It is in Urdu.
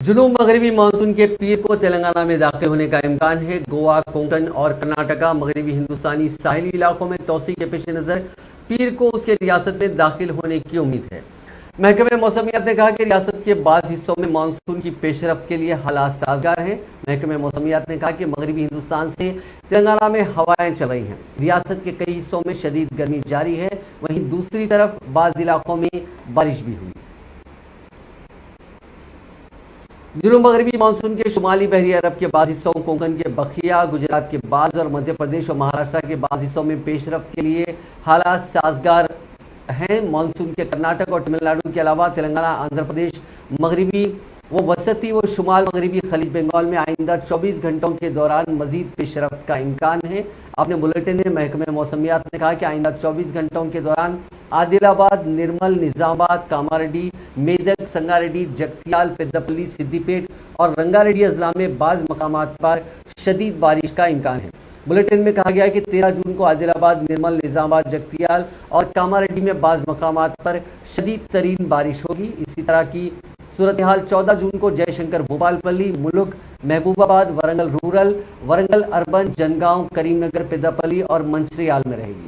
جنوب مغربی مانسون کے پیر کو تلنگانہ میں داخل ہونے کا امکان ہے۔ گوا، کونکن اور کرناٹکا مغربی ہندوستانی ساحلی علاقوں میں توسیع کے پیش نظر پیر کو اس کے ریاست میں داخل ہونے کی امید ہے۔ محکمہ موسمیات نے کہا کہ ریاست کے بعض حصوں میں مانسون کی پیش رفت کے لیے حالات سازگار ہیں۔ محکمہ موسمیات نے کہا کہ مغربی ہندوستان سے تلنگانہ میں ہوائیں چل رہی ہیں۔ ریاست کے کئی حصوں میں شدید گرمی جاری ہے، وہیں دوسری طرف بعض علاقوں میں بارش بھی ہوئی۔ جنوب مغربی مانسون کے شمالی بحری عرب کے بعض حصوں، کونکن کے بقیہ، گجرات کے بعض اور مدھیہ پردیش اور مہاراشٹر کے بعض حصوں میں پیش رفت کے لیے حالات سازگار ہیں۔ مانسون کے کرناٹک اور تمل ناڈو کے علاوہ تلنگانہ، آندھرا پردیش، مغربی و وسطی و شمال مغربی خلیج بنگال میں آئندہ 24 گھنٹوں کے دوران مزید پیش رفت کا امکان ہے۔ اپنے بلیٹن میں محکمہ موسمیات نے کہا کہ آئندہ 24 گھنٹوں کے دوران عادل آباد، نرمل، نظام آباد، کاماریڈی، میدک، سنگاریڈی، جگتیال، پیداپلی، سدی پیٹ اور رنگاریڈی اضلاع میں بعض مقامات پر شدید بارش کا امکان ہے۔ بلیٹن میں کہا گیا ہے کہ 13 جون کو عادل آباد، نرمل، نظام آباد، جگتیال اور کاماریڈی میں بعض مقامات پر شدید ترین بارش ہوگی۔ اسی طرح کی صورتحال 14 جون کو جے شنکر، بھوپال پلی، ملک، محبوب آباد، ورنگل رورل، ورنگل اربن، جنگاؤں، کریم نگر، پیداپلی اور منچریال میں رہے گی۔